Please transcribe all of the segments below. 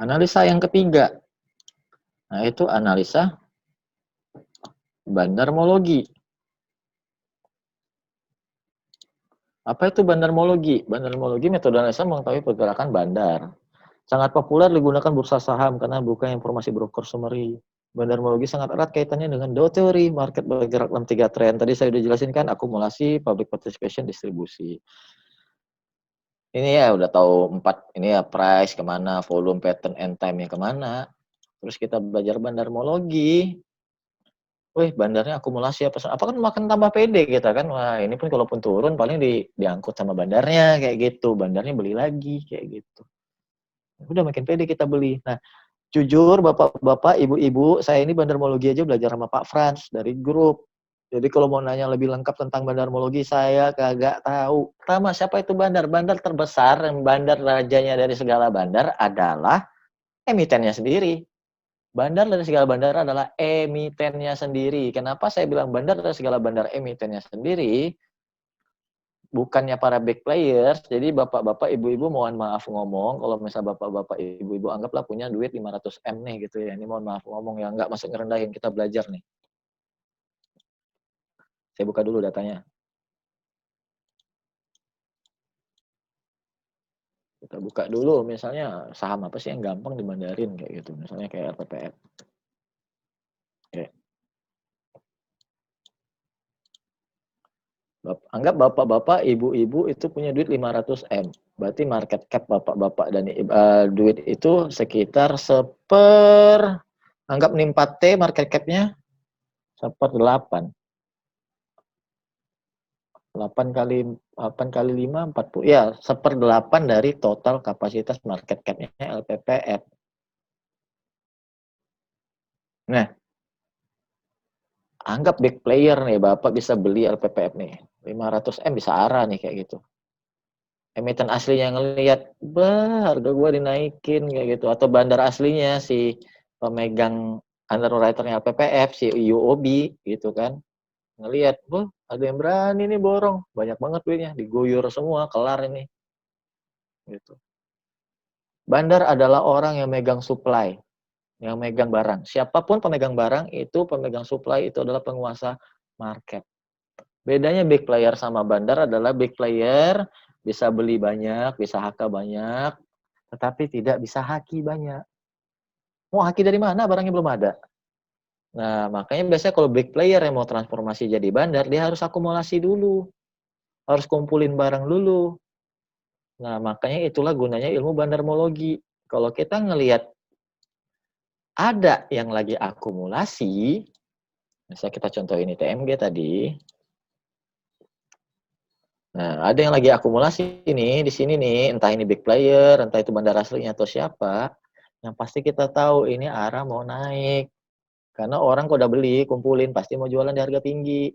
Analisa yang ketiga, nah itu analisa bandarmologi. Apa itu bandarmologi? Bandarmologi metode analisa mengetahui pergerakan bandar. Sangat populer digunakan bursa saham karena buka informasi broker summary. Bandarmologi sangat erat kaitannya dengan Dow Theory, market bergerak dalam 3 tren. Tadi saya sudah jelaskan kan, akumulasi, public participation, distribusi. Ini ya udah tahu 4, ini ya price kemana, volume, pattern, and time-nya kemana. Terus kita belajar bandarmologi. Wih, bandarnya akumulasi apa kan makin tambah pede kita kan. Wah, ini pun kalaupun turun paling diangkut sama bandarnya kayak gitu. Bandarnya beli lagi kayak gitu. Udah makin pede kita beli. Nah, jujur Bapak-bapak, Ibu-ibu, saya ini bandarmologi aja belajar sama Pak Frans dari grup. Jadi kalau mau nanya lebih lengkap tentang bandarmologi, saya kagak tahu. Pertama, siapa itu bandar? Bandar terbesar, bandar rajanya dari segala bandar adalah emitennya sendiri. Bandar dari segala bandar adalah emitennya sendiri. Kenapa saya bilang bandar dari segala bandar emitennya sendiri? Bukannya para big players. Jadi bapak-bapak, ibu-ibu mohon maaf ngomong, kalau misal bapak-bapak, ibu-ibu anggaplah punya duit 500M nih gitu ya. Ini mohon maaf ngomong ya, nggak masuk ngerendahin, kita belajar nih. Saya buka dulu datanya. Kita buka dulu misalnya saham apa sih yang gampang dimandarin kayak gitu. Misalnya kayak RPPF. Oke. Anggap bapak-bapak, ibu-ibu itu punya duit 500M. Berarti market cap bapak-bapak dan duit itu sekitar anggap nih 4T market cap-nya 1/8. 8 kali 5, 40. Ya, 1/8 dari total kapasitas market cap-nya LPPF. Nah, anggap big player nih, Bapak bisa beli LPPF nih. 500M bisa arah nih kayak gitu. Emiten aslinya ngelihat, harga gua dinaikin kayak gitu. Atau bandar aslinya si pemegang underwriter-nya LPPF, si UOB gitu kan. Ngelihat, ada yang berani nih borong. Banyak banget duitnya, diguyur semua, kelar ini. Gitu. Bandar adalah orang yang megang supply, yang megang barang. Siapapun pemegang barang, itu pemegang supply, itu adalah penguasa market. Bedanya big player sama bandar adalah big player bisa beli banyak, bisa HK banyak, tetapi tidak bisa haki banyak. Mau haki dari mana? Barangnya belum ada. Nah, makanya biasanya kalau big player yang mau transformasi jadi bandar, dia harus akumulasi dulu. Harus kumpulin barang dulu. Nah, makanya itulah gunanya ilmu bandarmologi. Kalau kita ngelihat ada yang lagi akumulasi, misalnya kita contoh ini TMG tadi. Nah, ada yang lagi akumulasi ini di sini nih, entah ini big player, entah itu bandar aslinya atau siapa, yang pasti kita tahu ini arah mau naik. Karena orang kalau udah beli, kumpulin, pasti mau jualan di harga tinggi.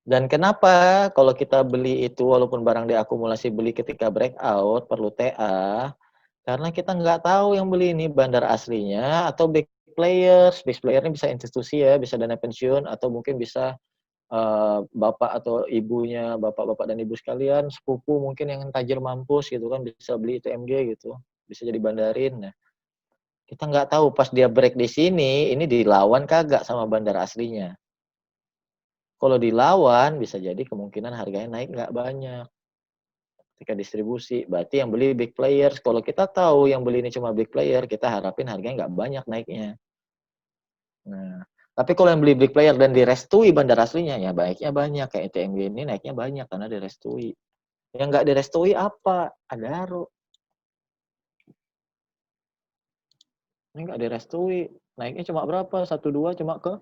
Dan kenapa kalau kita beli itu, walaupun barang diakumulasi beli ketika breakout, perlu TA, karena kita nggak tahu yang beli ini bandar aslinya atau big players. Big player ini bisa institusi ya, bisa dana pensiun, atau mungkin bisa bapak atau ibunya, bapak-bapak dan ibu sekalian, sepupu mungkin yang tajir mampus gitu kan, bisa beli TMG gitu, bisa jadi bandarin. Nah, kita nggak tahu pas dia break di sini, ini dilawan kagak sama bandar aslinya. Kalau dilawan, bisa jadi kemungkinan harganya naik nggak banyak. Ketika distribusi, berarti yang beli big players. Kalau kita tahu yang beli ini cuma big player, kita harapin harganya nggak banyak naiknya. Nah, tapi kalau yang beli big player dan direstui bandar aslinya, ya baiknya banyak. Kayak TMG ini naiknya banyak karena direstui. Yang nggak direstui apa? Adaro. Ini nggak direstui. Naiknya cuma berapa? 1,2 cuma ke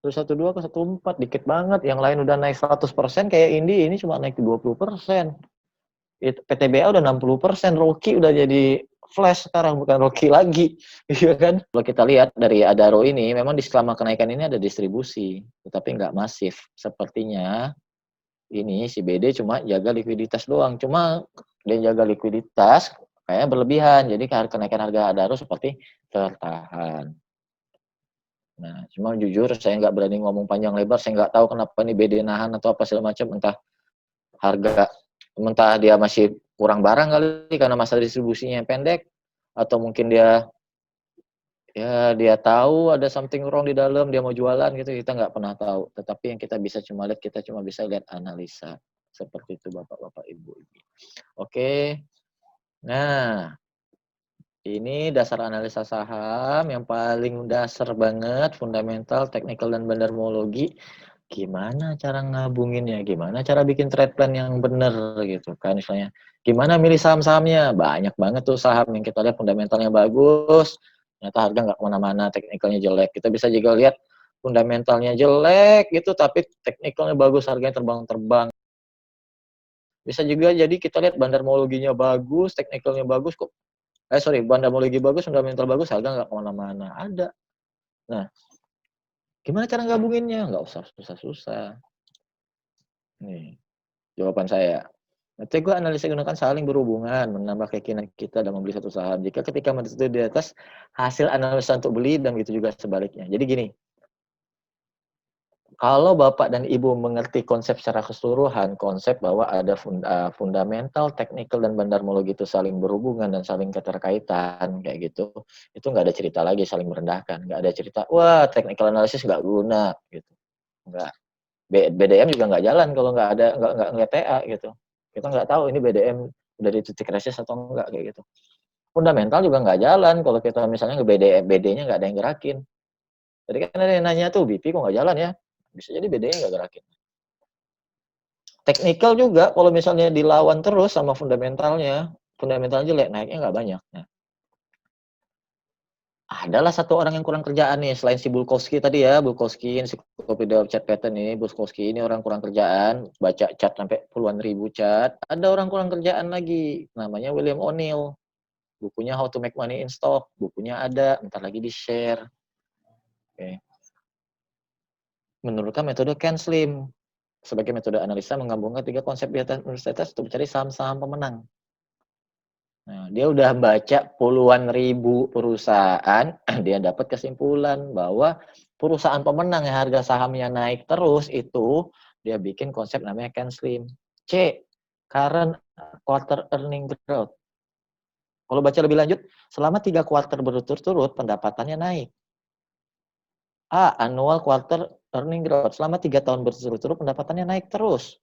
1,2 ke 1,4. Dikit banget. Yang lain udah naik 100%. Kayak ini cuma naik 20%. PTBA udah 60%. Rocky udah jadi flash sekarang, bukan Rocky lagi. Iya kan? Kalau kita lihat dari Adaro ini, memang di selama kenaikan ini ada distribusi. Tetapi nggak masif. Sepertinya ini si BD cuma jaga likuiditas doang. Cuma dia jaga likuiditas kayaknya berlebihan. Jadi kenaikan harga Adaro seperti tertahan. Nah, cuma jujur saya nggak berani ngomong panjang lebar. Saya nggak tahu kenapa nih BD nahan atau apa segala macam. Entah harga, entah dia masih kurang barang kali karena masa distribusinya yang pendek, atau mungkin dia ya dia tahu ada something wrong di dalam, dia mau jualan gitu, kita nggak pernah tahu. Tetapi yang kita bisa cuma lihat, kita cuma bisa lihat analisa. Seperti itu Bapak-bapak, Ibu-ibu. Oke. Nah, ini dasar analisa saham yang paling dasar banget, fundamental, technical, dan bandarmologi. Gimana cara ngabunginnya? Gimana cara bikin trade plan yang benar gitu kan misalnya. Gimana milih saham-sahamnya? Banyak banget tuh saham yang kita lihat fundamentalnya bagus, ternyata harga nggak kemana-mana, teknikalnya jelek. Kita bisa juga lihat fundamentalnya jelek gitu, tapi teknikalnya bagus, harganya terbang-terbang. Bisa juga jadi kita lihat bandarmologinya bagus, teknikalnya bagus kok. Bandarmologi bagus, fundamental bagus, harga nggak kemana-mana. Ada. Nah, gimana cara gabunginnya? Nggak usah susah-susah. Nih, jawaban saya. Nanti gue analisa gunakan saling berhubungan, menambah keyakinan kita dalam membeli satu saham. Jika ketika itu di atas hasil analisa untuk beli dan begitu juga sebaliknya. Jadi gini, kalau Bapak dan Ibu mengerti konsep secara keseluruhan, konsep bahwa ada fundamental, teknikal, dan bandarmologi itu saling berhubungan dan saling keterkaitan, kayak gitu, itu nggak ada cerita lagi saling merendahkan. Nggak ada cerita, wah technical analysis nggak guna, gitu. Nggak. BDM juga nggak jalan kalau nggak TA, gitu. Kita nggak tahu ini BDM udah di titik resist atau enggak, kayak gitu. Fundamental juga nggak jalan kalau kita misalnya BD-nya nggak ada yang gerakin. Tadi kan ada yang nanya tuh, BP kok nggak jalan ya? Bisa jadi BD-nya nggak gerakin. Teknikal juga kalau misalnya dilawan terus sama fundamental jelek, naiknya nggak banyak. Nah, adalah satu orang yang kurang kerjaan nih, selain si Bulkowski tadi ya, Bulkowski, Encyclopedia of Chart Pattern ini, Bulkowski ini orang kurang kerjaan, baca chart sampai puluhan ribu chart. Ada orang kurang kerjaan lagi, namanya William O'Neill. Bukunya How to Make Money in Stock, bukunya ada, bentar lagi di-share. Oke. Menurutkan metode Ken Slim. Sebagai metode analisa menggabungkan 3 konsep di atas universitas untuk mencari saham-saham pemenang. Nah, dia udah baca puluhan ribu perusahaan, dia dapat kesimpulan bahwa perusahaan pemenang yang harga sahamnya naik terus itu, dia bikin konsep namanya Ken Slim. C, current quarter earning growth. Kalau baca lebih lanjut, selama 3 kuartal berturut-turut pendapatannya naik. A, annual quarter earning growth. Selama 3 tahun berturut-turut pendapatannya naik terus.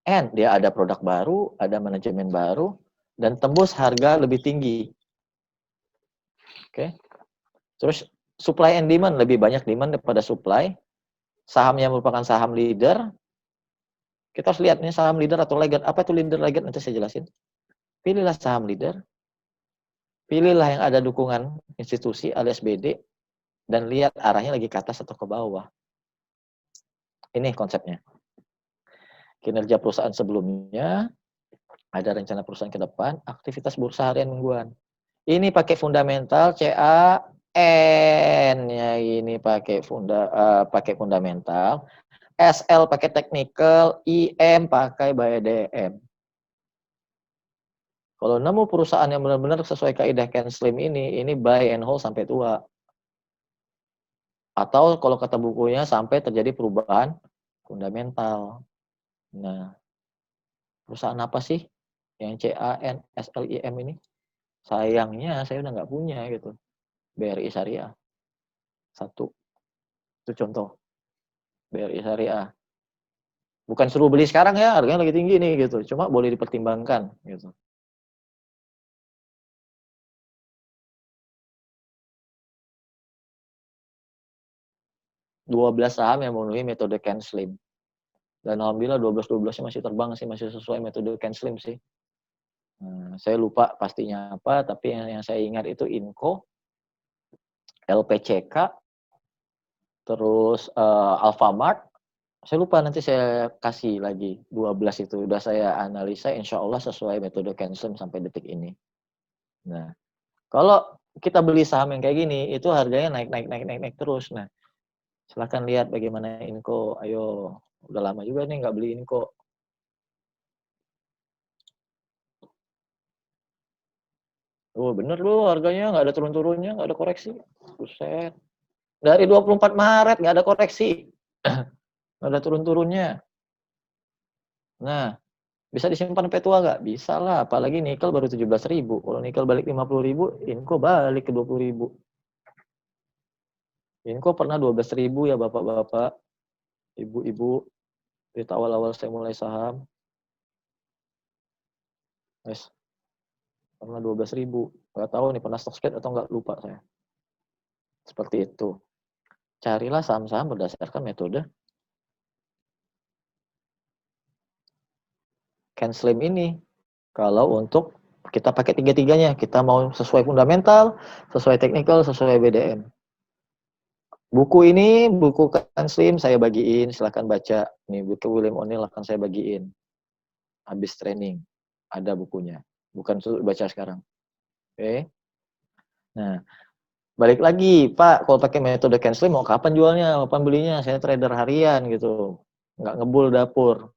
N, dia ada produk baru, ada manajemen baru, dan tembus harga lebih tinggi. Oke. Terus supply and demand, lebih banyak demand daripada supply. Sahamnya merupakan saham leader. Kita harus lihat nih saham leader atau laggard. Apa itu leader laggard? Nanti saya jelasin. Pilihlah saham leader. Pilihlah yang ada dukungan institusi alias BD. Dan lihat arahnya lagi ke atas atau ke bawah. Ini konsepnya. Kinerja perusahaan sebelumnya, ada rencana perusahaan ke depan, aktivitas bursa harian mingguan. Ini pakai fundamental, CAN ya, ini pakai fundamental, SL pakai technical, IM pakai BDM. Kalau nemu perusahaan yang benar-benar sesuai kaidah Ken Slim ini buy and hold sampai tua. Atau kalau kata bukunya sampai terjadi perubahan fundamental. Nah, perusahaan apa sih yang CAN, SLIM ini? Sayangnya saya udah nggak punya gitu. BRI Syariah. Satu. Itu contoh. BRI Syariah. Bukan suruh beli sekarang ya, harganya lagi tinggi nih gitu. Cuma boleh dipertimbangkan gitu. 12 saham yang memenuhi metode Ken Slim. Dan alhamdulillah 12-12-nya masih terbang sih, masih sesuai metode Ken Slim sih. Saya lupa pastinya apa, tapi yang saya ingat itu Inco, LPCK, terus Alfamart. Saya lupa, nanti saya kasih lagi 12 itu. Udah saya analisa, insya Allah sesuai metode Ken Slim sampai detik ini. Nah, kalau kita beli saham yang kayak gini, itu harganya naik terus. Nah, silahkan lihat bagaimana Inco. Ayo, udah lama juga nih nggak beli Inco. Oh bener loh, harganya nggak ada turun-turunnya, nggak ada koreksi. Buset. Dari 24 Maret nggak ada koreksi. Nggak ada turun-turunnya. Nah, Bisa disimpan sampai tua nggak? Bisa lah, apalagi nikel baru 17.000. Kalau nikel balik 50.000, Inco balik ke 20.000. Inco pernah 12.000 ya bapak-bapak, ibu-ibu, di awal-awal saya mulai saham. Yes. Pernah 12.000. Nggak tahu nih pernah stock split atau nggak, lupa saya. Seperti itu. Carilah saham-saham berdasarkan metode Ken Slim ini. Kalau untuk kita pakai tiga-tiganya, kita mau sesuai fundamental, sesuai technical, sesuai BDM. Buku ini, buku Ken Slim saya bagiin, silahkan baca. Nih, buku William O'Neill akan saya bagiin. Habis training, ada bukunya. Bukan baca sekarang. Oke. Nah, balik lagi, Pak, kalau pakai metode Ken Slim mau kapan jualnya, kapan belinya? Saya trader harian gitu. Nggak ngebul dapur.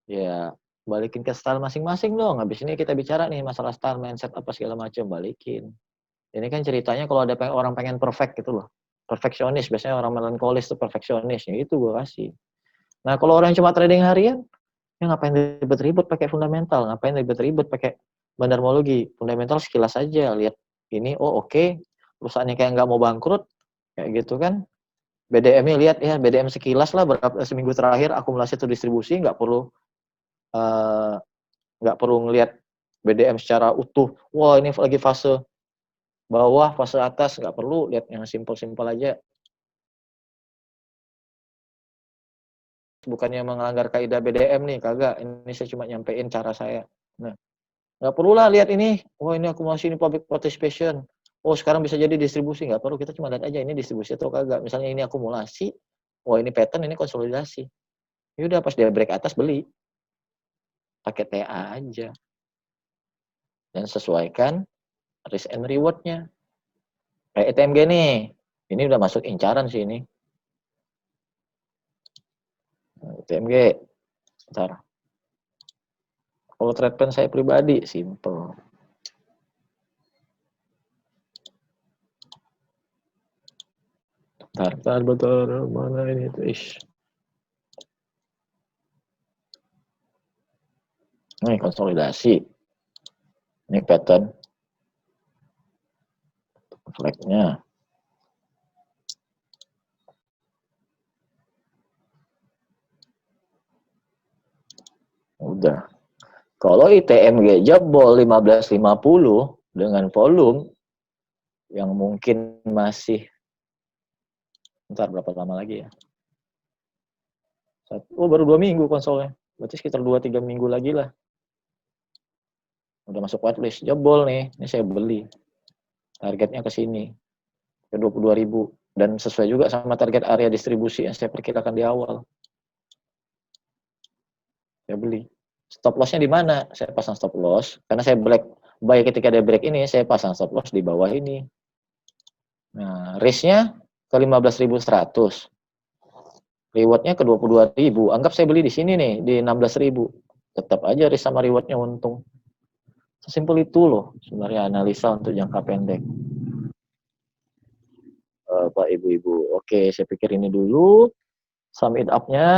Ya, balikin ke style masing-masing dong. Habis ini kita bicara nih masalah style, mindset, apa segala macam, balikin. Ini kan ceritanya kalau ada orang pengen perfect gitu loh. Perfeksionis, biasanya orang melankolis tuh perfeksionis. Ya itu gue kasih. Nah, kalau orang cuma trading harian, ya ngapain ribet-ribet pakai fundamental, ngapain ribet-ribet pakai bandarmologi. Fundamental sekilas aja, lihat ini, oh oke, perusahaannya kayak nggak mau bangkrut, kayak gitu kan. BDM-nya lihat ya, BDM sekilas lah, berapa seminggu terakhir akumulasi atau distribusi, nggak perlu ngelihat BDM secara utuh. Wah, ini lagi fase bawah, fase atas, nggak perlu, lihat yang simpel-simpel aja. Bukannya melanggar kaidah BDM nih, kagak. Ini saya cuma nyampein cara saya. Nah, nggak perlu lah lihat ini. Oh, ini akumulasi, ini public participation. Oh, sekarang bisa jadi distribusi. Nggak perlu, kita cuma lihat aja ini distribusi atau kagak. Misalnya ini akumulasi, oh ini pattern, ini konsolidasi. Yaudah, pas dia break atas, beli. Pakai TA aja. Dan sesuaikan risk and reward-nya. Kayak ETMG nih. Ini udah masuk incaran sih ini. ETMG. Bentar. Kalau trade plan saya pribadi, simple. Bentar, mana ini tuh, ish. Ini konsolidasi. Ini pattern. Flag-nya. Udah. Kalau ITMG jebol 1550 dengan volume yang mungkin masih, bentar, berapa lama lagi ya? Oh, baru 2 minggu konsolnya. Berarti sekitar 2-3 minggu lagi lah. Udah masuk whitelist. Jebol nih. Ini saya beli. Targetnya ke sini. Ke 22.000. Dan sesuai juga sama target area distribusi yang saya perkirakan di awal. Saya beli. Stop loss-nya di mana? Saya pasang stop loss. Karena saya buy ketika dia break ini, saya pasang stop loss di bawah ini. Nah, risk-nya ke 15.100. Reward-nya ke 22.000. Anggap saya beli di sini nih, di 16.000. Tetap aja risk sama reward-nya untung. Sesimpel itu loh sebenarnya analisa untuk jangka pendek. Pak Ibu-Ibu. Oke, saya pikir ini dulu. Sum it up-nya.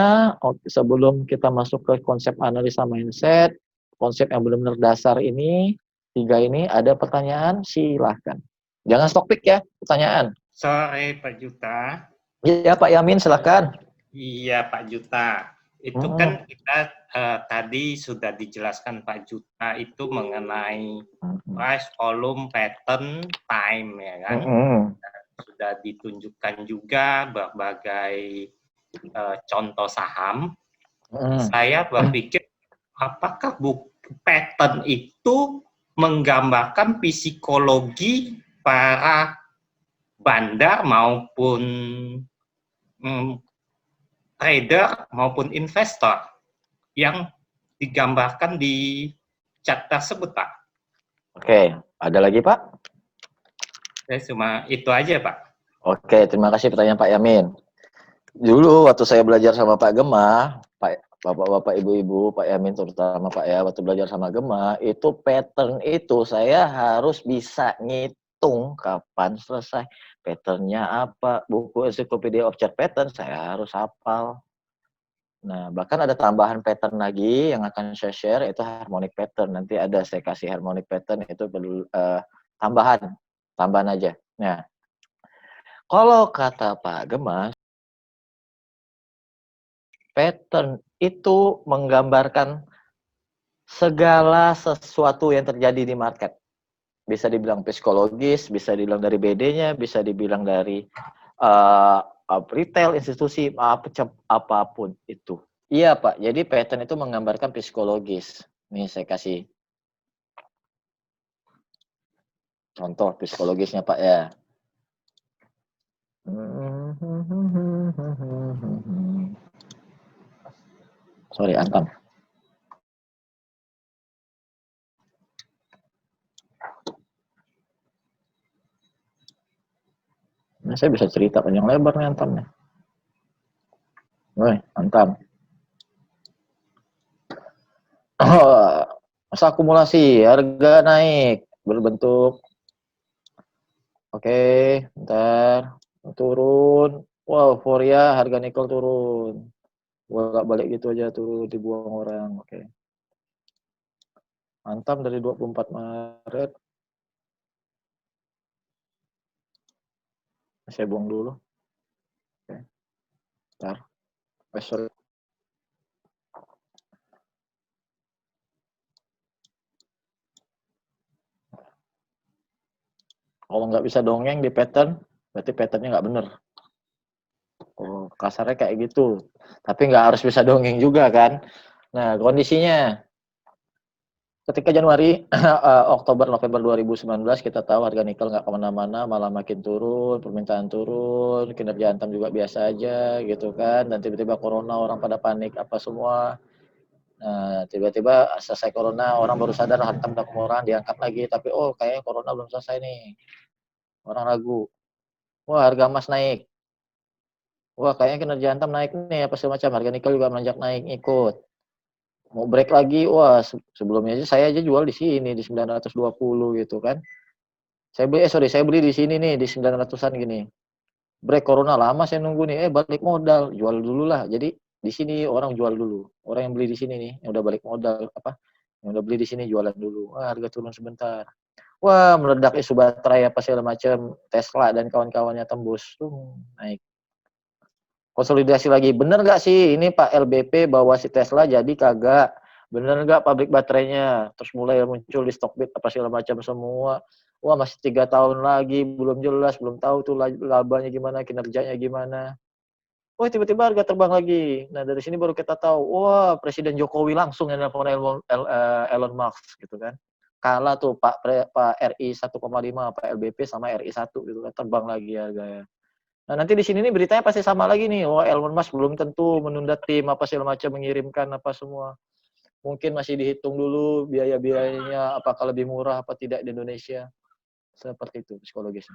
Sebelum kita masuk ke konsep analisa mindset, konsep yang benar-benar dasar ini, 3 ini, ada pertanyaan? Silahkan. Jangan stock pick ya, pertanyaan. Sore Pak Juta. Iya Pak Yamin, silahkan. Iya Pak Juta. Itu kan kita tadi sudah dijelaskan Pak Juta itu mengenai price, volume, pattern, time ya kan. Sudah ditunjukkan juga berbagai contoh saham. Saya berpikir apakah pattern itu menggambarkan psikologi para bandar maupun trader maupun investor yang digambarkan di chart tersebut, Pak. Oke, ada lagi Pak? Saya cuma itu aja, Pak. Oke, terima kasih pertanyaan Pak Yamin. Dulu waktu saya belajar sama Pak Gema, Bapak-bapak, Ibu-ibu, Pak Yamin terutama Pak ya, waktu belajar sama Gema, itu pattern itu saya harus bisa ngitung kapan selesai. Patternnya apa, buku Encyclopedia of Chart Pattern saya harus hafal. Nah, bahkan ada tambahan pattern lagi yang akan saya share, itu harmonic pattern. Nanti ada saya kasih harmonic pattern, itu perlu tambahan aja. Nah, kalau kata Pak Gemas, pattern itu menggambarkan segala sesuatu yang terjadi di market. Bisa dibilang psikologis, bisa dibilang dari BD-nya, bisa dibilang dari uh, retail, institusi, apapun itu. Iya Pak, jadi pattern itu menggambarkan psikologis. Nih saya kasih contoh psikologisnya Pak ya. Sorry, Antam. Ini saya bisa cerita panjang lebar nih Antam nih. Woi, Antam. Masa akumulasi, harga naik, berbentuk. Oke, ntar turun. Wow, euforia, harga nikel turun. Bolak balik gitu aja turun, dibuang orang. Oke. Antam dari 24 Maret. Saya buang dulu. Oke. Ntar. Sorry. Kalau nggak bisa dongeng di pattern, berarti patternnya nggak bener. Oh, kasarnya kayak gitu. Tapi nggak harus bisa dongeng juga kan. Nah, kondisinya ketika Januari, Oktober, November 2019 kita tahu harga nikel nggak kemana-mana, malah makin turun, permintaan turun, kinerja Antam juga biasa aja gitu kan. Dan tiba-tiba corona, orang pada panik apa semua. Nah, tiba-tiba selesai corona, orang baru sadar Antam udah kemurahan, diangkat lagi. Tapi oh kayaknya corona belum selesai nih. Orang ragu. Wah, harga emas naik. Wah, kayaknya kinerja Antam naik nih, apa segala macam. Harga nikel juga melonjak naik, ikut. Mau break lagi, wah sebelumnya aja saya aja jual di sini, di 920 gitu kan. Saya beli di sini nih, di 900-an gini. Break corona lama saya nunggu nih, balik modal, jual dulu lah. Jadi di sini orang jual dulu. Orang yang beli di sini nih, yang udah balik modal, yang udah beli di sini jualan dulu. Wah, harga turun sebentar. Wah, meledak isu baterai apa segala macam, Tesla dan kawan-kawannya tembus, tuh naik. Konsolidasi lagi, bener nggak sih ini Pak LBP bawa si Tesla jadi kagak? Bener nggak pabrik baterainya? Terus mulai muncul di Stockbit apa segala macam semua. Wah masih 3 tahun lagi, belum jelas, belum tahu tuh labanya gimana, kinerjanya gimana. Wah tiba-tiba harga terbang lagi. Nah dari sini baru kita tahu, wah Presiden Jokowi langsung yang nelfon Elon Musk gitu kan. Kalah tuh Pak RI 1,5, Pak LBP sama RI 1 gitu kan, terbang lagi harganya. Nah, nanti di sini nih beritanya pasti sama lagi nih. Wah, Elon Musk belum tentu menunda tim apa segala macam, mengirimkan apa semua. Mungkin masih dihitung dulu biaya-biayanya apakah lebih murah apa tidak di Indonesia. Seperti itu psikologisnya.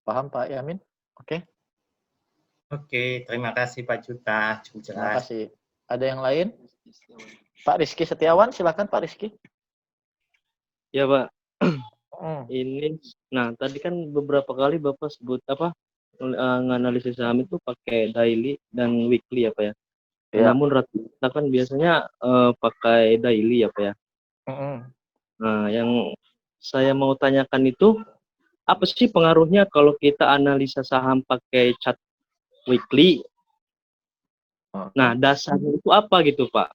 Paham Pak Yamin? Oke. Oke, terima kasih Pak Juta, cukup Terima jelas. kasih. Ada yang lain? Pak Rizky Setiawan, silakan Pak Rizky. Ya Pak, Hmm. ini, nah tadi kan beberapa kali Bapak sebut apa, nganalisis saham itu pakai daily dan weekly ya Pak ya. Ya. Namun rata-rata kan biasanya pakai daily ya Pak ya. Hmm. Nah, yang saya mau tanyakan itu, apa sih pengaruhnya kalau kita analisa saham pakai chart weekly? Nah, Oke. dasarnya itu apa gitu Pak?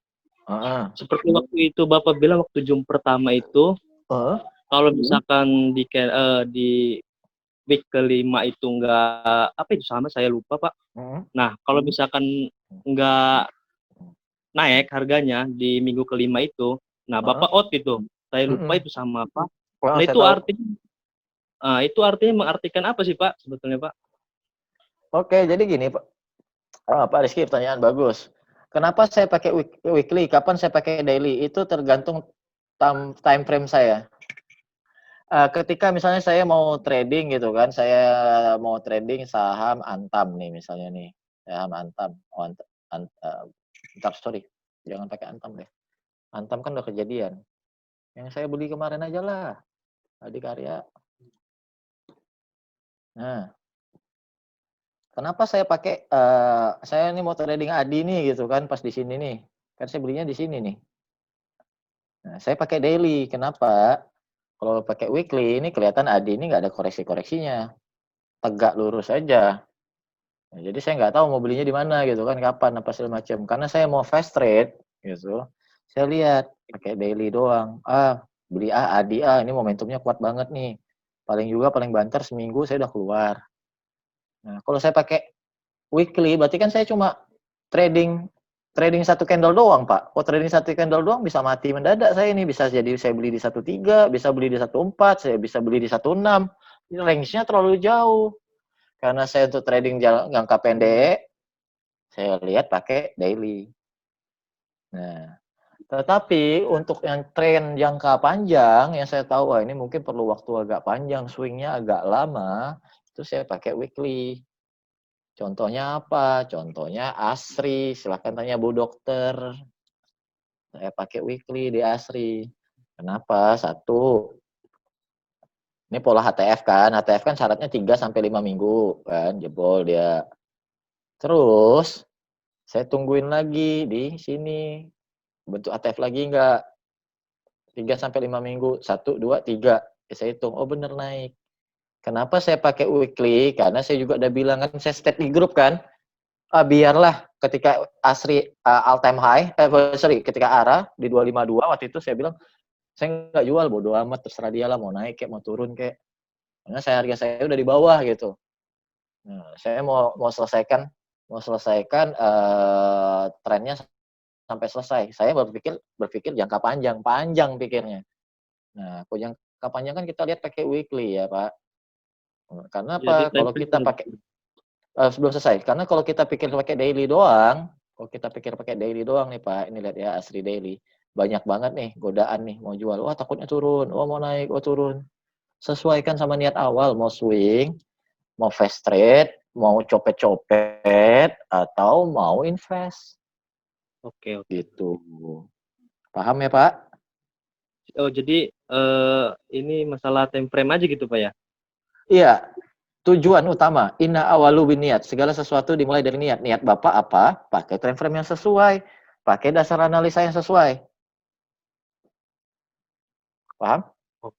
Seperti waktu itu Bapak bilang waktu Zoom pertama itu, kalau misalkan di week kelima itu nggak apa itu sama saya lupa Pak. Nah kalau misalkan nggak naik harganya di minggu kelima itu, nah Bapak out itu, saya lupa itu sama apa. Wah, Nah saya tahu. itu artinya mengartikan apa sih Pak sebetulnya Pak? Oke, jadi gini Pak. Pak Rizky, pertanyaan bagus. Kenapa saya pakai weekly? Kapan saya pakai daily? Itu tergantung time frame saya. Ketika misalnya saya mau trading gitu kan, saya mau trading saham Antam nih misalnya nih, saham Antam. Oh, bentar, sorry, jangan pakai Antam deh. Antam kan udah kejadian. Yang saya beli kemarin aja lah, Adikarya. Nah, Kenapa saya pakai, saya ini mau trading ADI nih gitu kan, pas di sini nih. Kan saya belinya di sini nih. Nah, saya pakai daily. Kenapa? Kalau pakai weekly ini kelihatan ADI ini nggak ada koreksi-koreksinya. Tegak lurus aja. Nah, jadi saya nggak tahu mau belinya di mana gitu kan, kapan apa segala macam. Karena saya mau fast trade gitu. Saya lihat pakai daily doang. Beli ADI ini momentumnya kuat banget nih. Paling banter seminggu saya udah keluar. Nah, kalau saya pakai weekly berarti kan saya cuma trading trading satu candle doang, Pak. Kalau trading satu candle doang bisa mati mendadak saya ini. Bisa jadi saya beli di 13, bisa beli di 14, saya bisa beli di 16. Ini range-nya terlalu jauh. Karena saya untuk trading jangka pendek, saya lihat pakai daily. Nah, tetapi untuk yang tren jangka panjang yang saya tahu ini mungkin perlu waktu agak panjang, swing-nya agak lama, itu saya pakai weekly. Contohnya apa? Contohnya ASRI, silahkan tanya Bu Dokter. Saya pakai weekly di ASRI. Kenapa? Satu, ini pola HTF kan. HTF kan syaratnya 3 sampai 5 minggu kan, jebol dia. Terus saya tungguin lagi di sini. Bentuk HTF lagi enggak? 3 sampai 5 minggu. 1, 2, 3. Saya hitung, oh bener naik. Kenapa saya pakai weekly? Karena saya juga udah bilang kan, saya state di grup kan. Biarlah ketika ASRI all time high, ketika ARA di 252 waktu itu saya bilang, saya nggak jual, bodo amat, terserah dia lah mau naik kayak mau turun kayak. Karena harga saya udah di bawah gitu. Nah, saya mau selesaikan trennya sampai selesai. Saya berpikir jangka panjang pikirnya. Nah, kalau jangka panjang kan kita lihat pakai weekly ya, Pak. Karena Jadi apa? time Kalau frame kita pakai sebelum selesai. Karena kalau kita pikir pakai daily doang, nih Pak, ini lihat ya ASRI daily. Banyak banget nih godaan nih mau jual. Wah, takutnya turun. Oh, mau naik, oh turun. Sesuaikan sama niat awal, mau swing, mau fast trade, mau copet-copet, atau mau invest. Oke. Gitu. Paham ya, Pak? Oh, jadi ini masalah time frame aja gitu, Pak ya? Iya. Tujuan utama, inna awalu niat. Segala sesuatu dimulai dari niat. Niat Bapak apa? Pakai time frame yang sesuai. Pakai dasar analisa yang sesuai. Paham? Oh.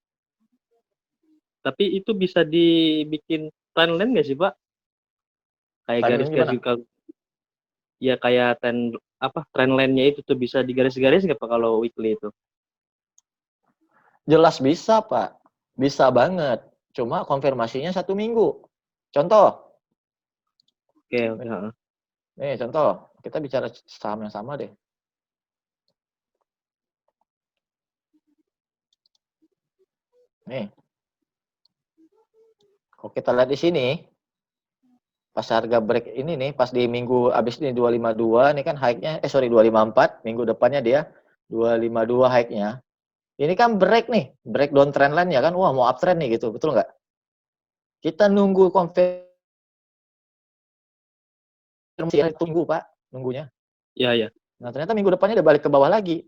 Tapi itu bisa dibikin trendline nggak sih, Pak? Kayak Timeline garis-garis gimana? ya kayak trendline-nya itu tuh bisa digaris-garis nggak Pak kalau weekly itu? Jelas bisa, Pak. Bisa banget. Cuma konfirmasinya 1 minggu. Contoh. Oke. Nih, contoh. Kita bicara saham yang sama deh. Nih. Kalau kita lihat di sini, pas harga break ini nih, pas di minggu habis ini 252, ini kan high-nya, 254, minggu depannya dia 252 high-nya. Ini kan break nih, break down trend line ya kan, wah mau uptrend nih gitu, betul nggak? Kita nunggu konfirmasi, tunggu Pak, nunggunya. Iya. Nah ternyata minggu depannya udah balik ke bawah lagi.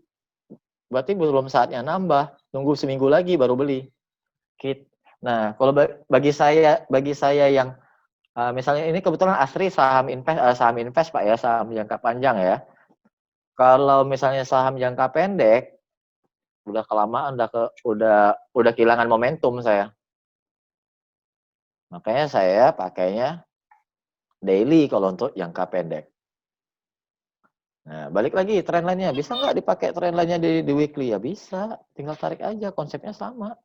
Berarti belum saatnya nambah, tunggu seminggu lagi baru beli. Nah kalau bagi saya yang misalnya ini kebetulan ASRI saham invest Pak ya, saham jangka panjang ya. Kalau misalnya saham jangka pendek, udah kelamaan, udah kehilangan momentum saya. Makanya saya pakainya daily kalau untuk jangka pendek. Nah, balik lagi trendline-nya. Bisa nggak dipakai trendline-nya di weekly? Ya bisa. Tinggal tarik aja. Konsepnya sama.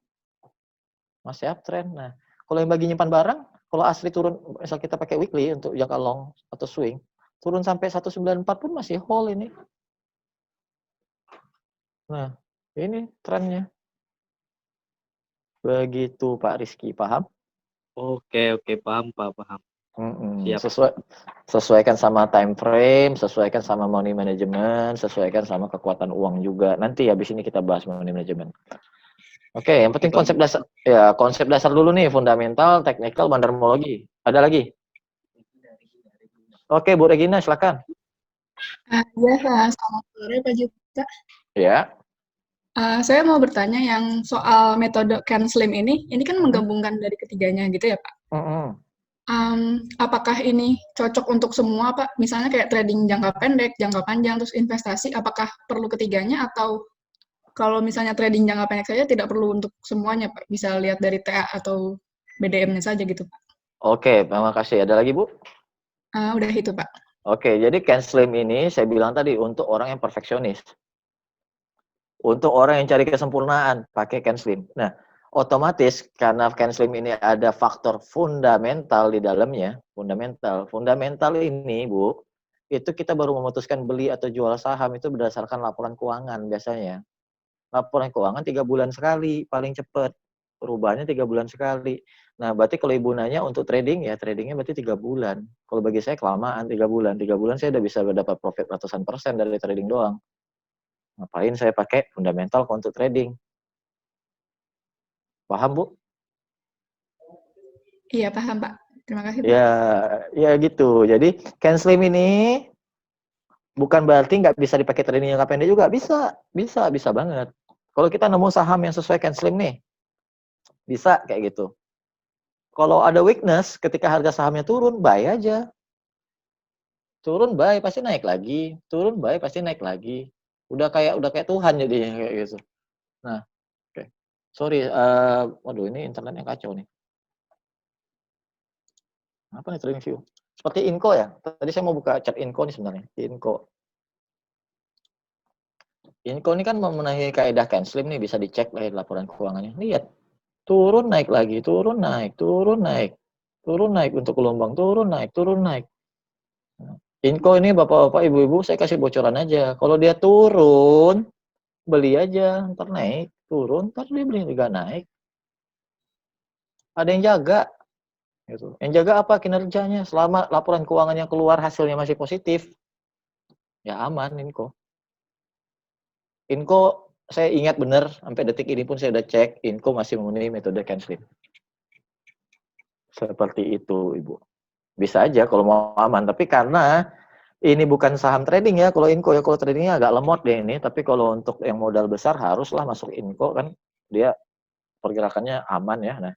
Masih uptrend. Nah, kalau yang bagi nyimpan barang, kalau ASRI turun, misal kita pakai weekly untuk jangka long atau swing, turun sampai 194 pun masih hold ini. Nah, ini trennya. Begitu Pak Rizky, paham? Oke, paham Pak, paham. Siap. Sesuaikan sama time frame, sesuaikan sama money management, sesuaikan sama kekuatan uang juga. Nanti habis ini kita bahas money management. Oke, yang penting konsep dasar dulu nih, fundamental, technical, bandarmologi. Ada lagi? Oke, Bu Regina, silakan. Ya, selamat sore Pak Juta. Ya. Saya mau bertanya yang soal metode Ken Slim ini kan menggabungkan dari ketiganya gitu ya Pak? Apakah ini cocok untuk semua, Pak? Misalnya kayak trading jangka pendek, jangka panjang, terus investasi, apakah perlu ketiganya atau kalau misalnya trading jangka pendek saja tidak perlu untuk semuanya, Pak? Bisa lihat dari TA atau BDM-nya saja gitu, Pak. Oke, terima kasih. Ada lagi, Bu? Udah itu, Pak. Oke, jadi CanSlim ini saya bilang tadi untuk orang yang perfeksionis. Untuk orang yang cari kesempurnaan, pakai CanSlim. Nah, otomatis karena CanSlim ini ada faktor fundamental di dalamnya, fundamental ini, Bu, itu kita baru memutuskan beli atau jual saham itu berdasarkan laporan keuangan biasanya. Laporan keuangan 3 bulan sekali, paling cepat. Perubahannya 3 bulan sekali. Nah, berarti kalau Ibu nanya untuk trading, ya tradingnya berarti 3 bulan. Kalau bagi saya kelamaan 3 bulan. 3 bulan saya udah bisa dapat profit ratusan persen dari trading doang. Ngapain saya pakai fundamental untuk trading? Paham, Bu? Iya, paham, Pak. Terima kasih, Pak. Ya gitu. Jadi, CanSlim ini bukan berarti nggak bisa dipakai trading jangka pendek juga. Bisa banget. Kalau kita nemu saham yang sesuai CanSlim nih, bisa kayak gitu. Kalau ada weakness, ketika harga sahamnya turun, buy aja. Turun buy, pasti naik lagi. Turun buy, pasti naik lagi. Udah kayak Tuhan jadinya kayak gitu. Nah, oke. Sorry, waduh ini internetnya kacau nih. Apa nih trading view? Seperti Inco ya. Tadi saya mau buka chat Inco nih sebenarnya. Inco ini kan memenuhi kaidah CanSlim nih, bisa dicek dari laporan keuangannya. Lihat, turun naik lagi, turun naik, turun naik, turun naik untuk gelombang, turun naik, turun naik. Inco ini bapak-bapak, ibu-ibu, saya kasih bocoran aja. Kalau dia turun, beli aja, ntar naik, turun, ntar dia beli juga naik. Ada yang jaga, gitu. Yang jaga apa kinerjanya? Selama laporan keuangannya keluar hasilnya masih positif, ya aman Inco. Inco saya ingat benar, sampai detik ini pun saya udah cek, Inco masih memenuhi metode CanSlim. Seperti itu, Ibu. Bisa aja kalau mau aman, tapi karena ini bukan saham trading ya, kalau Inco ya, kalau tradingnya agak lemot deh ini, tapi kalau untuk yang modal besar haruslah masuk Inco kan, dia pergerakannya aman ya. Nah,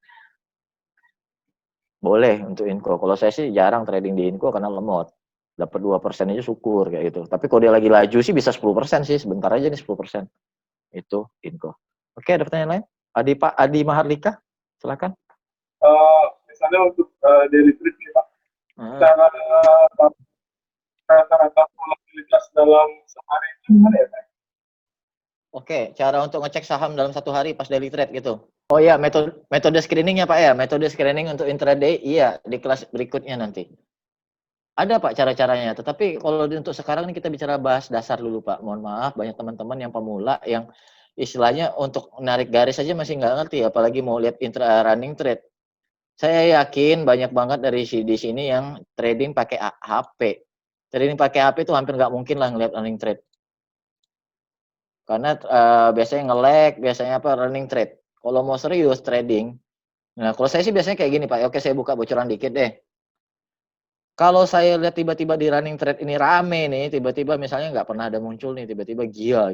boleh untuk Inco. Kalau saya sih jarang trading di Inco karena lemot. Dapat 2% aja syukur kayak gitu. Tapi kalau dia lagi laju sih bisa 10% sih, sebentar aja nih 10%. Itu Inco. Oke, ada pertanyaan lain? Pak Adi Mahardika, silakan. Misalnya untuk daily trade nih Pak, cara rata-rata volatilitas dalam sehari itu gimana ya Pak? Oke, cara untuk ngecek saham dalam satu hari pas daily trade gitu. Oh iya, metode screening ya Pak ya, metode screening untuk intraday, iya di kelas berikutnya nanti. Ada Pak cara-caranya, tetapi kalau untuk sekarang ini kita bicara bahas dasar dulu Pak. Mohon maaf, banyak teman-teman yang pemula yang istilahnya untuk narik garis aja masih nggak ngerti, apalagi mau lihat running trade. Saya yakin banyak banget dari di sini yang trading pakai HP. Trading pakai HP itu hampir nggak mungkin lah ngelihat running trade. Karena biasanya nge-lag, biasanya apa running trade. Kalau mau serius trading, nah kalau saya sih biasanya kayak gini Pak. Oke, saya buka bocoran dikit deh. Kalau saya lihat tiba-tiba di running trade ini rame nih, tiba-tiba misalnya nggak pernah ada muncul nih, tiba-tiba Gia.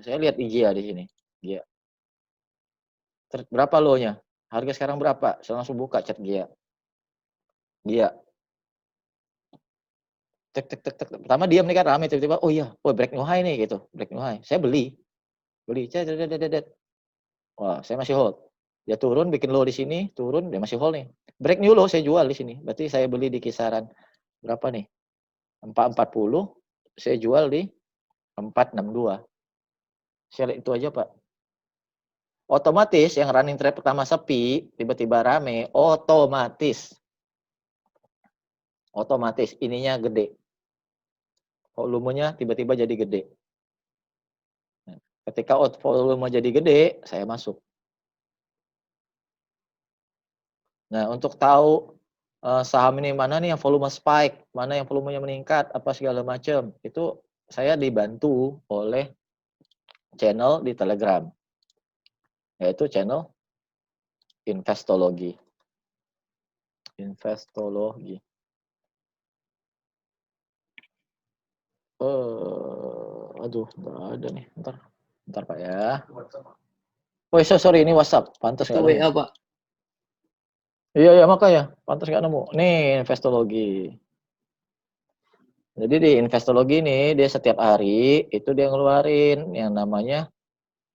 Saya lihat di Gia di sini. Gia. Berapa low-nya? Harga sekarang berapa? Saya langsung buka chat Gia. Gia. Tek. Pertama diam nih kan rame, tiba-tiba oh iya, break new high nih gitu. Break new high. Saya beli. Wah, saya masih hold. Dia turun, bikin low di sini, turun, dia masih hold nih. Break new low, saya jual di sini. Berarti saya beli di kisaran berapa nih? 440, saya jual di 462. Saya lihat itu aja, Pak. Otomatis yang running trade pertama sepi, tiba-tiba rame, otomatis ininya gede. Volumenya tiba-tiba jadi gede. Ketika volume jadi gede, saya masuk. Nah, untuk tahu saham ini mana nih yang volume spike, mana yang volumenya meningkat, apa segala macam, itu saya dibantu oleh channel di Telegram, yaitu channel Investologi. Aduh, nggak ada nih. Ntar Pak ya. Oh, sorry, ini WhatsApp. Pantas nggak ada. WA Pak. Iya, makanya. Pantas nggak nemu. Nih, investologi. Jadi di investologi nih, dia setiap hari itu dia ngeluarin yang namanya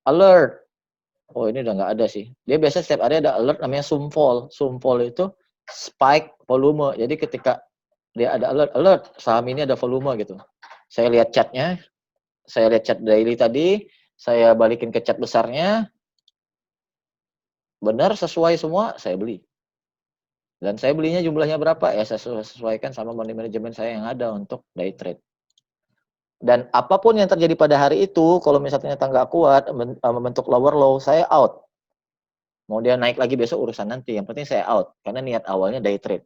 alert. Oh, ini udah nggak ada sih. Dia biasa setiap hari ada alert namanya sumfol. Sumfol itu spike volume. Jadi ketika dia ada alert, saham ini ada volume gitu. Saya lihat chatnya, saya lihat chat daily tadi, saya balikin ke chat besarnya, benar sesuai semua, saya beli. Dan saya belinya jumlahnya berapa? Ya saya sesuaikan sama money management saya yang ada untuk day trade. Dan apapun yang terjadi pada hari itu, kalau misalnya tangga kuat, membentuk lower low, saya out. Mau dia naik lagi besok urusan nanti. Yang penting saya out. Karena niat awalnya day trade.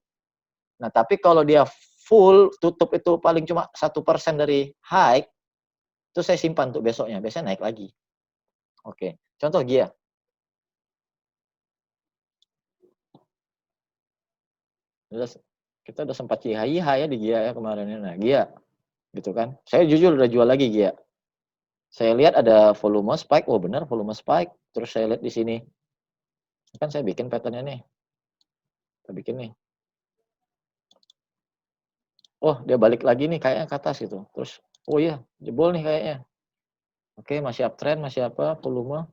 Nah, tapi kalau dia full, tutup itu paling cuma 1% dari high, itu saya simpan untuk besoknya. Biasanya naik lagi. Oke. Contoh GIA. Kita udah sempat CIH ya di GIA ya kemarin. Nah, GIA. Gitu kan. Saya jujur udah jual lagi GIA. Saya lihat ada volume spike. Oh benar volume spike. Terus saya lihat di sini. Kan saya bikin patternnya nih. Saya bikin nih. Oh dia balik lagi nih kayaknya ke atas gitu. Terus oh iya jebol nih kayaknya. Oke masih uptrend, masih apa volume.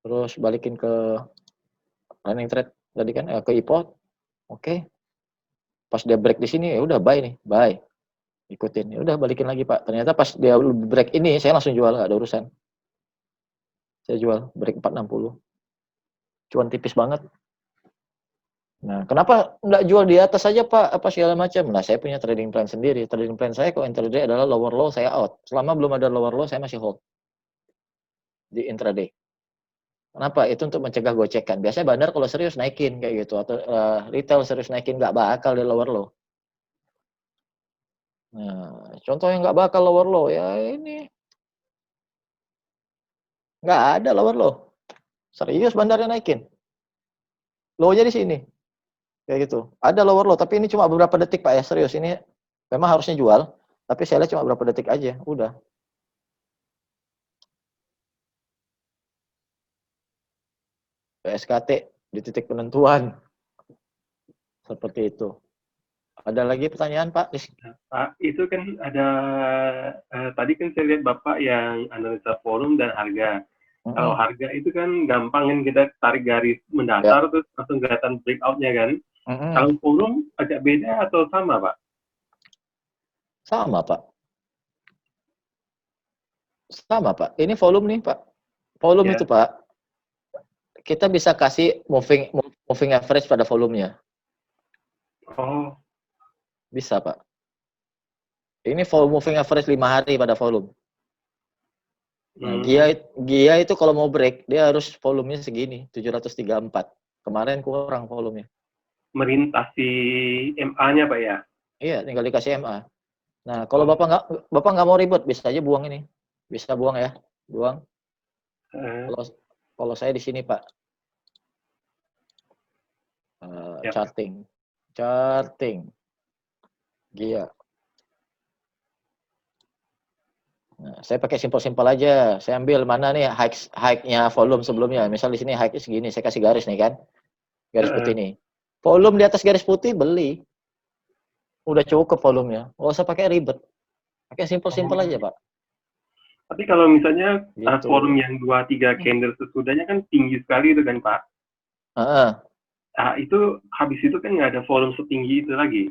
Terus balikin ke running trade tadi kan ke IPO. Oke. Pas dia break di sini ya udah buy nih, buy. Ikutin. Ya udah balikin lagi Pak. Ternyata pas dia break ini saya langsung jual, enggak ada urusan. Saya jual break 460. Cuan tipis banget. Nah, kenapa nggak jual di atas saja Pak? Apa segala macam? Nah, saya punya trading plan sendiri. Trading plan saya kalau intraday adalah lower low saya out. Selama belum ada lower low saya masih hold di intraday. Kenapa? Itu untuk mencegah gocekan. Biasanya bandar kalau serius naikin kayak gitu atau retail serius naikin nggak bakal di lower low. Nah, contoh yang nggak bakal lower low ya ini nggak ada lower low. Serius bandarnya naikin. Low-nya di sini. Kayak gitu. Ada lower low, tapi ini cuma beberapa detik Pak ya, serius. Ini memang harusnya jual, tapi saya lihat cuma beberapa detik aja, udah. PSKT di titik penentuan. Seperti itu. Ada lagi pertanyaan Pak? Pak, itu kan ada, tadi kan saya lihat Bapak yang analisa volume dan harga. Kalau harga itu kan gampang kan kita tarik garis mendatar terus langsung kelihatan breakout-nya kan. Kalau volume agak beda atau sama Pak? Sama Pak. Sama Pak. Ini volume nih Pak. Volume itu Pak. Kita bisa kasih moving average pada volumenya. Oh. Bisa Pak. Ini moving average 5 hari pada volume. Nah, GIA itu kalau mau break, dia harus volumenya segini, 734. Kemarin kurang volumenya. Merintasi MA-nya Pak ya? Iya, tinggal dikasih MA. Nah, kalau Bapak nggak mau ribet, bisa aja buang ini. Bisa buang ya, buang. Kalau saya di sini Pak. Charting. GIA. Nah, saya pakai simpel-simpel aja. Saya ambil mana nih high-nya volume sebelumnya. Misal di sini high-nya segini, saya kasih garis nih kan. Garis putih nih. Volume di atas garis putih beli. Udah cukup volumenya. Nggak usah pakai ribet. Pakai simpel-simpel aja, Pak. Tapi kalau misalnya gitu. Volume yang 2-3 candle sesudahnya kan tinggi sekali itu kan, Pak. Nah, itu habis itu kan nggak ada volume setinggi itu lagi.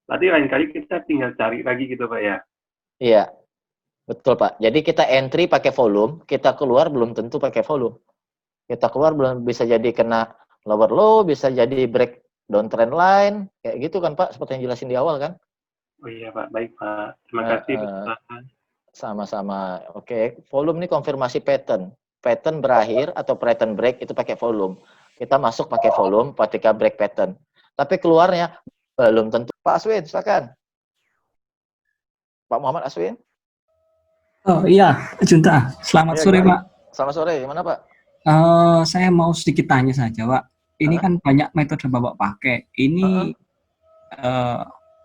Berarti lain kali kita tinggal cari lagi gitu, Pak ya? Iya, betul Pak. Jadi kita entry pakai volume, kita keluar belum tentu pakai volume. Kita keluar belum bisa jadi kena lower low, bisa jadi break downtrend line, kayak gitu kan Pak, seperti yang jelasin di awal kan? Oh iya Pak, baik Pak. Terima kasih Pak. Sama-sama. Oke, volume ini konfirmasi pattern. Pattern berakhir atau pattern break itu pakai volume. Kita masuk pakai volume ketika break pattern. Tapi keluarnya belum tentu. Pak Aswin, silakan. Pak Muhammad Aswin. Oh iya, Junta. Selamat sore, Pak. Selamat sore, gimana Pak? Saya mau sedikit tanya saja, Pak. Ini kan banyak metode Bapak pakai. Ini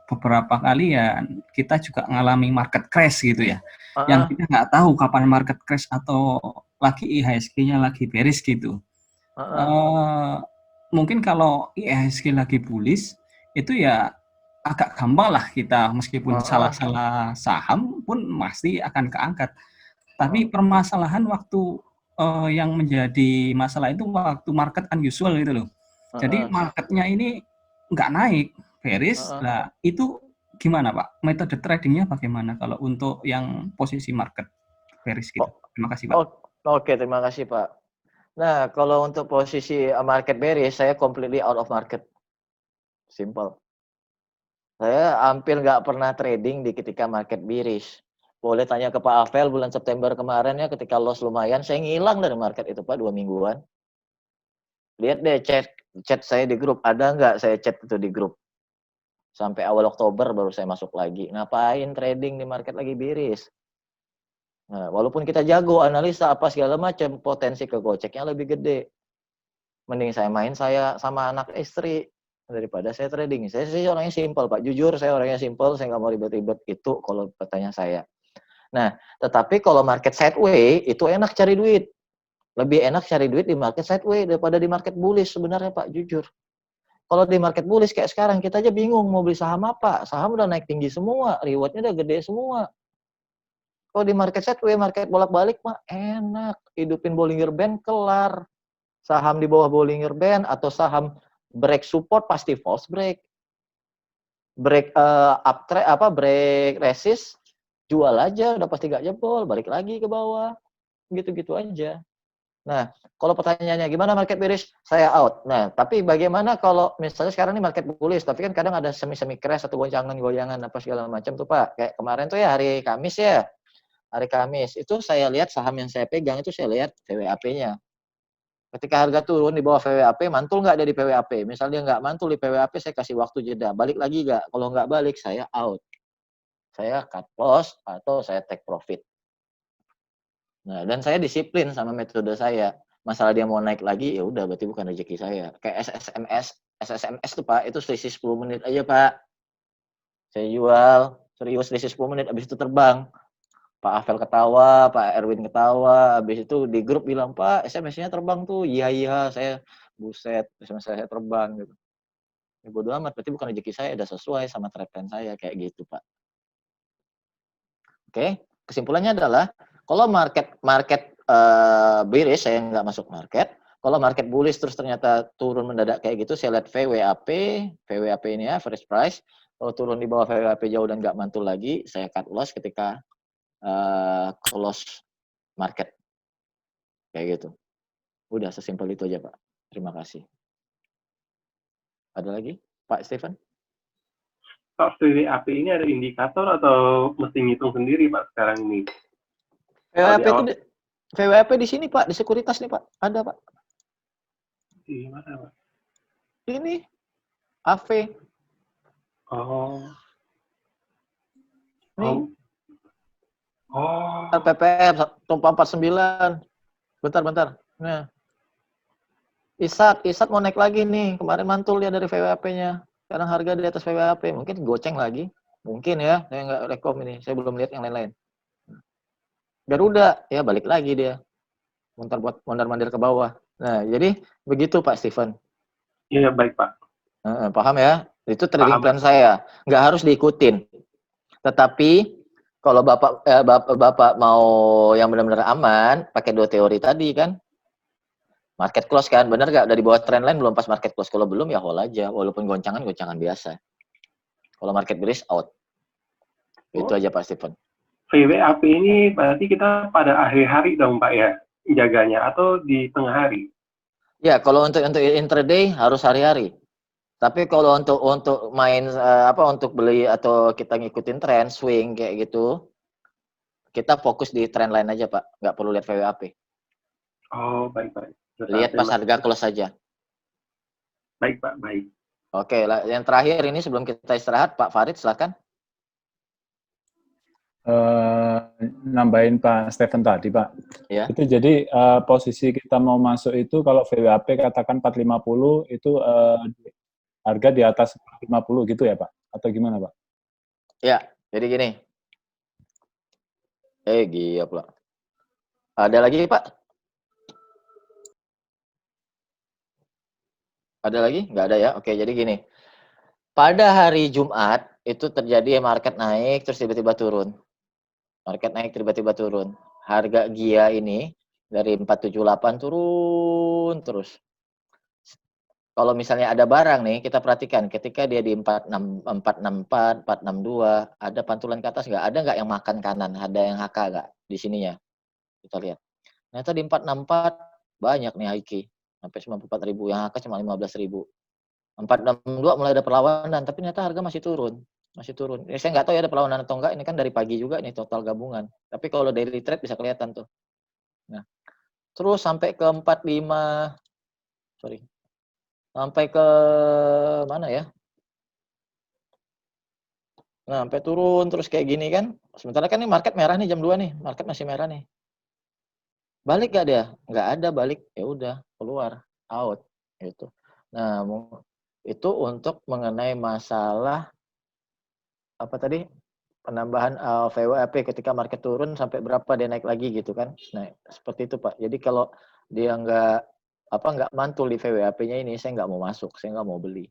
beberapa kali ya kita juga ngalami market crash gitu ya. Yang kita nggak tahu kapan market crash atau lagi IHSG-nya lagi bearish gitu. mungkin kalau IHSG lagi bullish, itu ya agak gampang lah kita meskipun salah-salah saham pun pasti akan keangkat. Tapi permasalahan waktu yang menjadi masalah itu waktu market unusual gitu loh. Jadi marketnya ini nggak naik, bearish. Nah, itu gimana Pak? Metode tradingnya bagaimana kalau untuk yang posisi market bearish gitu? Terima kasih Pak. Oke, terima kasih Pak. Nah, kalau untuk posisi market bearish, saya completely out of market. Simple. Saya hampir nggak pernah trading di ketika market bearish. Boleh tanya ke Pak Avel bulan September kemarin ya, ketika loss lumayan, saya ngilang dari market itu Pak 2 mingguan. Lihat deh chat saya di grup, ada nggak saya chat itu di grup. Sampai awal Oktober baru saya masuk lagi. Ngapain trading di market lagi bearish? Nah, walaupun kita jago analisa apa segala macam, potensi kegoceknya lebih gede. Mending saya sama anak istri daripada saya trading. Saya sih orangnya simpel Pak, jujur saya orangnya simpel, saya nggak mau ribet-ribet itu kalau pertanyaan saya. Nah, tetapi kalau market sideways itu enak cari duit. Lebih enak cari duit di market sideways daripada di market bullish sebenarnya Pak, jujur. Kalau di market bullish kayak sekarang kita aja bingung mau beli saham apa. Saham udah naik tinggi semua, rewardnya udah gede semua. Kalau di market sideways, market bolak-balik mah enak. Hidupin Bollinger Band kelar. Saham di bawah Bollinger Band atau saham break support pasti false break. Break break resist, jual aja udah pasti gak jebol, balik lagi ke bawah. Gitu-gitu aja. Nah, kalau pertanyaannya gimana market bearish? Saya out. Nah, tapi bagaimana kalau misalnya sekarang ini market bullish, tapi kan kadang ada semi-semi crash atau goyangan-goyangan apa segala macam tuh Pak. Kayak kemarin tuh ya hari Kamis ya. Hari Kamis itu saya lihat saham yang saya pegang itu saya lihat VWAP-nya. Ketika harga turun di bawah VWAP, mantul nggak dari PWAP? Misalnya nggak mantul di PWAP, saya kasih waktu jeda. Balik lagi nggak? Kalau nggak balik, saya out. Saya cut loss atau saya take profit. Nah, dan saya disiplin sama metode saya. Masalah dia mau naik lagi, ya udah berarti bukan rezeki saya. Kayak SSMS tuh Pak, itu selisih 10 menit aja Pak. Saya jual, serius selisih 10 menit, habis itu terbang. Pak Avel ketawa, Pak Erwin ketawa, habis itu di grup bilang, Pak SMS-nya terbang tuh, iya, saya buset, SMS saya terbang gitu. Ya bodo amat, berarti bukan rezeki saya, udah sesuai sama trade plan saya, kayak gitu Pak. Oke, kesimpulannya adalah, kalau market bearish, saya nggak masuk market. Kalau market bullish terus ternyata turun mendadak kayak gitu, saya lihat VWAP ini ya, average price. Kalau turun di bawah VWAP jauh dan nggak mantul lagi, saya cut loss ketika close market. Kayak gitu. Udah sesimpel itu aja Pak. Terima kasih. Ada lagi Pak Stephen? Pak, VWAP ini ada indikator atau mesti ngitung sendiri Pak sekarang ini? VWAP di sini Pak, di sekuritas nih Pak. Ada Pak. Di mana Pak? Ini AV. Oh. Nih. Oh. PPR 149. Bentar. Nah. Isat mau naik lagi nih. Kemarin mantul dia dari VWAP-nya. Sekarang harga di atas VWAP. Mungkin goceng lagi. Mungkin ya. Saya nggak rekom ini. Saya belum lihat yang lain-lain. Garuda, ya balik lagi dia. Mondar-mandir ke bawah. Nah, jadi begitu Pak Stephen. Iya, baik Pak. Paham ya? Itu trading plan saya. Nggak harus diikutin. Tetapi kalau Bapak mau yang benar-benar aman, pakai 2 teori tadi kan. Market close kan, benar nggak? Dari bawah trend line belum pas market close. Kalau belum ya hold aja, walaupun goncangan biasa. Kalau market bearish out. Itu aja Pak Stephen. VWAP ini berarti kita pada akhir hari dong Pak ya, jaganya atau di tengah hari? Ya, kalau untuk intraday harus hari-hari. Tapi kalau untuk main untuk beli atau kita ngikutin tren swing kayak gitu, kita fokus di trend line aja Pak, nggak perlu lihat VWAP. Oh, baik. Lihat pas harga close saja. Baik Pak, baik. Oke, yang terakhir ini sebelum kita istirahat, Pak Farid silakan. Nambahin Pak Stephen tadi Pak. Ya. Itu jadi posisi kita mau masuk itu kalau VWAP katakan 450 itu harga di atas 450 gitu ya Pak? Atau gimana Pak? Ya, jadi gini. Gila pula. Ada lagi Pak? Ada lagi? Nggak ada ya? Oke, jadi gini. Pada hari Jumat, itu terjadi market naik, terus tiba-tiba turun. Market naik, tiba-tiba turun. Harga GIA ini dari 478 turun terus. Kalau misalnya ada barang nih, kita perhatikan ketika dia di 464, 462, ada pantulan ke atas nggak? Ada nggak yang makan kanan? Ada yang HK nggak di sininya? Kita lihat. Ternyata di 464 banyak nih HIK. Sampai 94.000, yang HK cuma 15.000. 462 mulai ada perlawanan, tapi ternyata harga masih turun. Masih turun. Saya nggak tahu ya ada perlawanan atau enggak, ini kan dari pagi juga nih total gabungan. Tapi kalau daily trade bisa kelihatan tuh. Nah, terus sampai ke 45, sorry. Sampai ke mana ya? Nah, sampai turun terus kayak gini kan. Sementara kan ini market merah nih jam 2 nih. Market masih merah nih. Balik gak dia? Nggak ada balik. Ya udah, keluar, out gitu. Nah, itu untuk mengenai masalah apa tadi? Penambahan VWAP ketika market turun sampai berapa dia naik lagi gitu kan. Nah, seperti itu, Pak. Jadi kalau dia nggak mantul di VWAP-nya ini, saya nggak mau masuk, saya nggak mau beli.